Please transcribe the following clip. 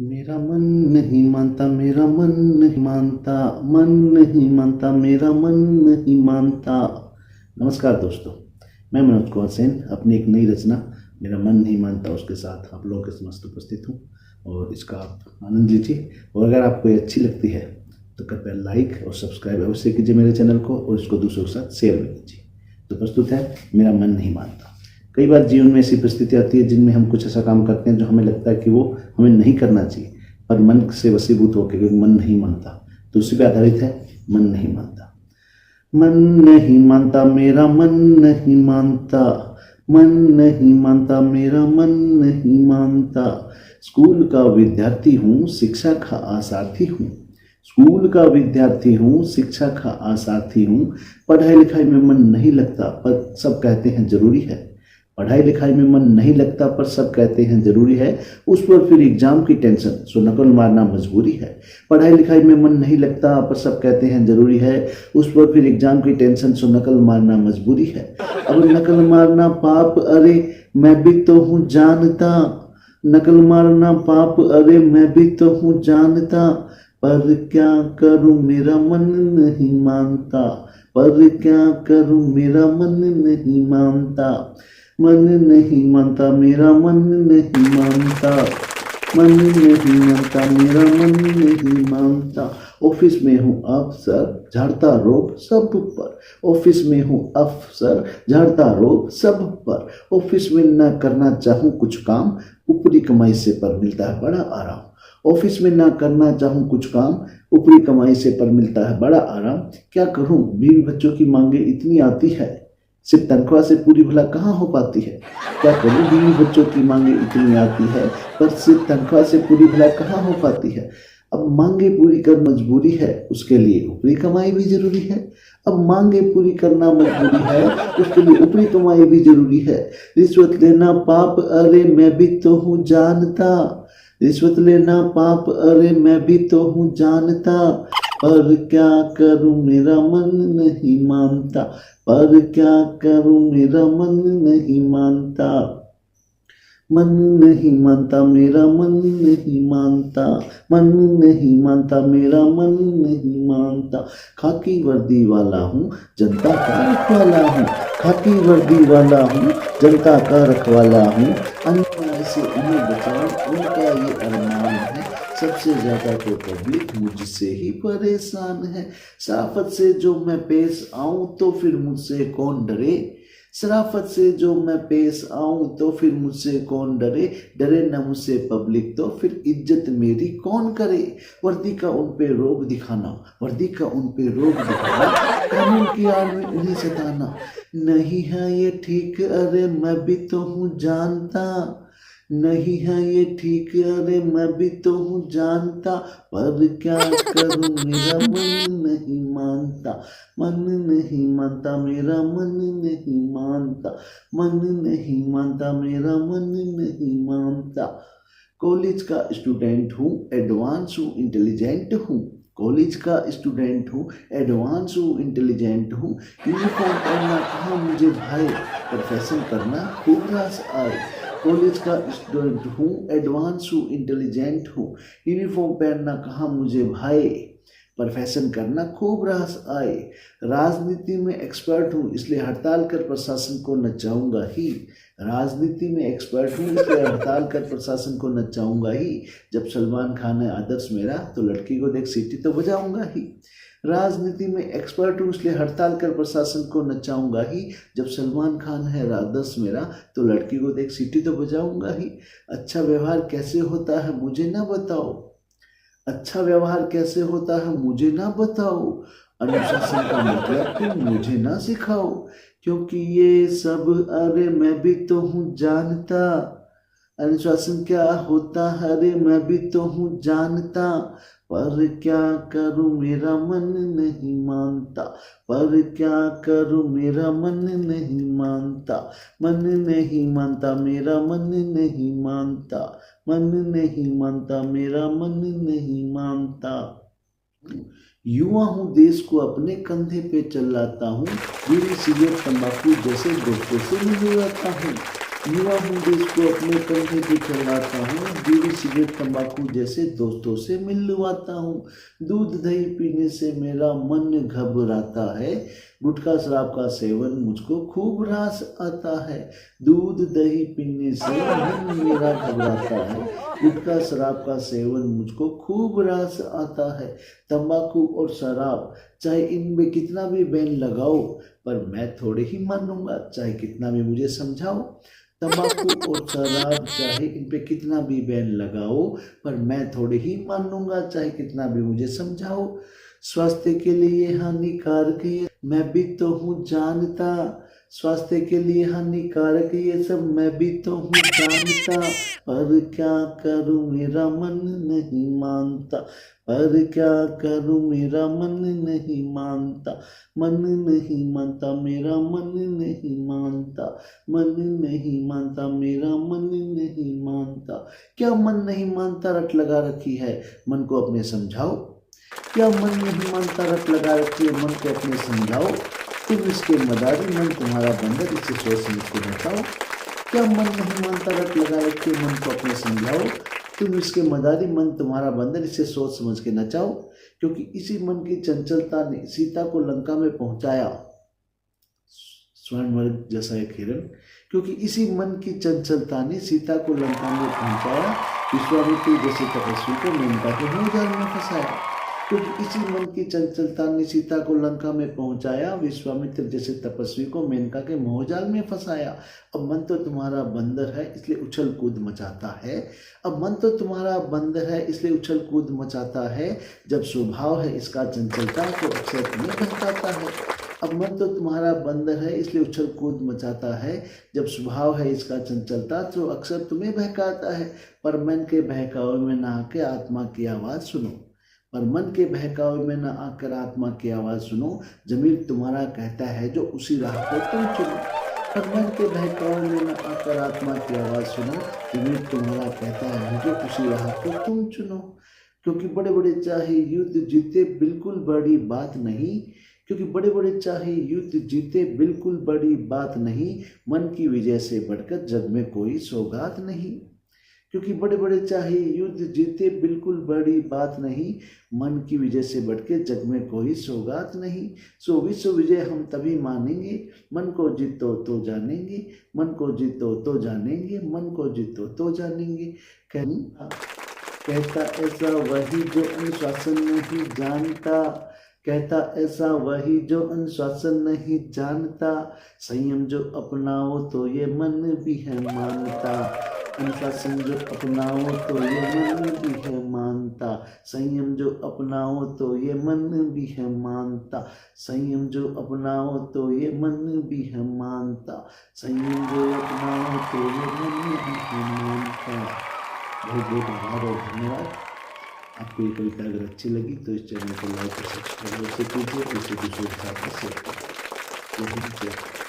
मेरा मन नहीं मानता, मेरा मन नहीं मानता, मन नहीं मानता, मेरा मन नहीं मानता। नमस्कार दोस्तों, मैं मनोज कुमार सेन अपनी एक नई रचना मेरा मन नहीं मानता उसके साथ आप लोगों के समक्ष उपस्थित हूँ और इसका आप आनंद लीजिए। और अगर आपको ये अच्छी लगती है तो कृपया लाइक और सब्सक्राइब अवश्य कीजिए मेरे चैनल को और इसको दूसरों के साथ शेयर भी कीजिए। तो प्रस्तुत है मेरा मन नहीं मानता। कई बार जीवन में ऐसी परिस्थिति आती है जिनमें हम कुछ ऐसा काम करते हैं जो हमें लगता है कि वो हमें नहीं करना चाहिए, पर मन से वशीभूत होकर मन नहीं मानता। तो उसी पे आधारित है मन नहीं मानता। मन नहीं मानता, मेरा मन नहीं मानता, मन नहीं मानता, मेरा मन नहीं मानता। स्कूल का विद्यार्थी हूँ, शिक्षा का आसार्थी हूँ। स्कूल का विद्यार्थी हूँ, शिक्षा का आसार्थी हूँ। पढ़ाई लिखाई में मन नहीं लगता पर सब कहते हैं जरूरी है। पढ़ाई लिखाई में मन नहीं लगता पर सब कहते हैं जरूरी है। उस पर फिर एग्जाम की टेंशन, सो नकल मारना मजबूरी है। पढ़ाई लिखाई में मन नहीं लगता पर सब कहते हैं जरूरी है। उस पर फिर एग्जाम की टेंशन, सो नकल मारना मजबूरी है। अब नकल मारना पाप, अरे मैं भी तो हूँ जानता। नकल मारना पाप, अरे मैं भी तो हूँ जानता। पर क्या करूँ मेरा मन नहीं मानता, पर क्या करूँ मेरा मन नहीं मानता। मन नहीं मानता, मेरा मन नहीं मानता, मन नहीं मानता, मेरा मन नहीं मानता। ऑफिस में हूँ अफसर, झाड़ता रोब सब पर। ऑफिस में हूँ अफसर, झाड़ता रोब सब पर। ऑफिस में ना करना चाहूँ कुछ काम, ऊपरी कमाई से पर मिलता है बड़ा आराम। ऑफिस में ना करना चाहूँ कुछ काम, ऊपरी कमाई से पर मिलता है बड़ा आराम। क्या करूँ बीवी बच्चों की मांगे इतनी आती है, सिर्फ तनख्वाह से पूरी भला कहाँ हो पाती है। क्या करूँ बीवी बच्चों की मांगे इतनी आती है, पर सिर्फ तनख्वाह से पूरी भला कहाँ हो पाती है। अब मांगे पूरी कर मजबूरी है, उसके लिए ऊपरी कमाई भी जरूरी है। अब मांगे पूरी करना मजबूरी है, उसके लिए ऊपरी कमाई भी जरूरी है। रिश्वत लेना पाप, अरे मैं भी तो हूँ जानता। रिश्वत लेना पाप, अरे मैं भी तो हूँ जानता। पर क्या करूँ मेरा मन नहीं मानता, पर क्या करूँ मेरा मन नहीं मानता। मन नहीं मानता, मेरा मन नहीं मानता, मन नहीं मानता, मेरा मन नहीं मानता। खाकी वर्दी वाला हूँ, जनता का रखवाला हूँ। खाकी वर्दी वाला हूँ, जनता का रखवाला हूँ। अन्याय से उन्हें बचाओ, उनका ये अरमान है। सबसे ज्यादा तो पब्लिक मुझसे ही परेशान है। शराफत से जो मैं पेश आऊं तो फिर मुझसे कौन डरे। शराफत से जो मैं पेश आऊं तो फिर मुझसे कौन डरे। डरे न मुझसे पब्लिक तो फिर इज्जत मेरी कौन करे। वर्दी का उन पे रोब दिखाना, वर्दी का उन पे रोब दिखाना, कानून की आड़ में उन्हें सताना। नहीं है ये ठीक, अरे मैं भी तो हूँ जानता। नहीं है ये ठीक, अरे मैं भी तो हूँ जानता। पर क्या करूँ मेरा मन नहीं मानता, मन नहीं मानता, मेरा मन नहीं मानता, मन नहीं मानता, मेरा मन नहीं मानता। कॉलेज का स्टूडेंट हूँ, एडवांस हूँ, इंटेलिजेंट हूँ। कॉलेज का स्टूडेंट हूँ, एडवांस हूँ, इंटेलिजेंट हूँ। यूनिफॉर्म पहनना कहाँ मुझे भाई, प्रोफेशन करना खूब रास आए। कॉलेज का स्टूडेंट हूँ, एडवांस हूँ, इंटेलिजेंट हूँ। यूनिफॉर्म पहनना कहाँ मुझे भाई, प्रोफेशन करना खूब रास आए। राजनीति में एक्सपर्ट हूँ, इसलिए हड़ताल कर प्रशासन को नचाऊंगा ही। राजनीति में एक्सपर्ट हूँ, इसलिए हड़ताल कर प्रशासन को नचाऊंगा ही। जब सलमान खान है आदर्श मेरा, तो लड़की को देख सीटी तो बजाऊंगा ही। राजनीति में एक्सपर्ट हूँ, इसलिए हड़ताल कर प्रशासन को नचाऊंगा ही। जब सलमान खान है आदर्श मेरा, तो लड़की को देख सीटी तो बजाऊंगा ही। अच्छा व्यवहार कैसे होता है मुझे ना बताओ, अच्छा व्यवहार कैसे होता है मुझे ना बताओ। अनुशासन का मतलब तुम मुझे ना सिखाओ, क्योंकि ये सब अरे मैं भी तो हूँ जानता। अनुशासन क्या होता है, अरे मैं भी तो हूँ जानता। पर क्या करूँ मेरा मन नहीं मानता, पर क्या करूँ मेरा मन नहीं मानता। मन नहीं मानता, मेरा मन नहीं मानता, मन नहीं मानता, मेरा मन नहीं मानता। युवा हूँ, देश को अपने कंधे पे चलाता हूँ। बीड़ी सिगरेट तंबाकू जैसे दोस्तों से मिल जाता हूँ। युवा हूँ देश को अपने कंधे पे चलाता हूँ, बीड़ी सिगरेट तंबाकू जैसे दोस्तों से मिलवाता हूँ। दूध दही पीने से मेरा मन घबराता है, गुटखा शराब का सेवन मुझको खूब रास आता है। दूध दही पीने से मन मेरा घबराता है, गुटखा शराब का सेवन मुझको खूब रास आता है। तंबाकू और शराब चाहे इनमें कितना भी बैन लगाओ, पर मैं थोड़े ही मानूंगा चाहे कितना भी मुझे समझाओ। तंबाकू और शराब चाहे इन पे कितना भी बैन लगाओ, पर मैं थोड़े ही मानूंगा चाहे कितना भी मुझे समझाओ। स्वास्थ्य के लिए हानिकारक है मैं भी तो हूँ जानता, स्वास्थ्य के लिए हानिकारक ये सब मैं भी तो हूँ जानता, पर क्या करूँ मेरा मन नहीं मानता, पर क्या करूँ मेरा मन नहीं मानता, मन नहीं मानता मेरा मन नहीं मानता, मन नहीं मानता मेरा मन नहीं मानता। क्या मन नहीं मानता रट लगा रखी है, मन को अपने समझाओ। क्या मन नहीं मानता रट लगा रखी है, मन को अपने समझाओ। तुम इसके मदारी मन तुम्हारा बंदर, इसे सोच समझ के नचाओ। क्या मन नहीं मानता रट लगा रखी है, मन को अपने समझाओ। तुम इसके मदारी मन तुम्हारा बंदर, इसे सोच समझ के नचाओ। क्योंकि इसी मन की चंचलता ने सीता को लंका में पहुंचाया, स्वर्णवर्ग जैसा एक हिरण। क्योंकि इसी मन की चंचलता ने सीता को लंका में पहुंचाया, विश्वामित्र जैसे तपस्वी को मेनका के मोहजाल में फंसाया। क्योंकि इसी मन की चंचलता ने सीता को लंका में पहुंचाया, विश्वामित्र जैसे तपस्वी को मेनका के मोहजाल में फंसाया। अब मन तो तुम्हारा बंदर है इसलिए उछल कूद मचाता है, अब मन तो तुम्हारा बंदर है इसलिए उछल कूद मचाता है। जब स्वभाव है इसका चंचलता तो अक्सर तुम्हें बहकाता है। अब मन तो तुम्हारा बंदर है इसलिए उछल कूद मचाता है, जब स्वभाव है इसका चंचलता तो अक्सर तुम्हें बहकाता है। पर मन के बहकावे में ना आके आत्मा की आवाज़ सुनो, पर मन के बहकावे में ना आकर आत्मा की आवाज़ सुनो। जमीर तुम्हारा कहता है जो उसी राह को तुम चुनो, पर मन के बहकावे में ना आकर आत्मा की आवाज़ सुनो। जमीर तुम्हारा कहता है जो उसी राह को तुम चुनो। क्योंकि बड़े बड़े चाहे युद्ध जीते बिल्कुल बड़ी बात नहीं, क्योंकि बड़े बड़े चाहे युद्ध जीते बिल्कुल बड़ी बात नहीं, मन की विजय से बढ़कर जग में कोई सौगात नहीं। क्योंकि बड़े बड़े चाहे युद्ध जीते बिल्कुल बड़ी बात नहीं, मन की विजय से बढ़ के जग में कोई सौगात नहीं। सो विश्व विजय हम तभी मानेंगे, मन को जीतो तो जानेंगे, मन को जीतो तो जानेंगे, मन को जीतो तो जानेंगे। कहता ऐसा वही जो अनुशासन नहीं जानता, कहता ऐसा वही जो अनुशासन नहीं जानता। संयम जो अपनाओ तो ये मन भी है मानता, अनुशासन जो अपनाओ तो ये मन भी है मानता। संयम जो अपनाओ तो ये मन भी है मानता, संयम जो अपनाओ तो ये मन भी है मानता, संयम जो अपनाओ तो ये मन भी है मानता। बहुत बहुत आभार और धन्यवाद। आपको ये कविता अगर अच्छी लगी तो इस चैनल को लाइक और सब्सक्राइब कीजिए, इसे दूसरों के साथ शेयर करें।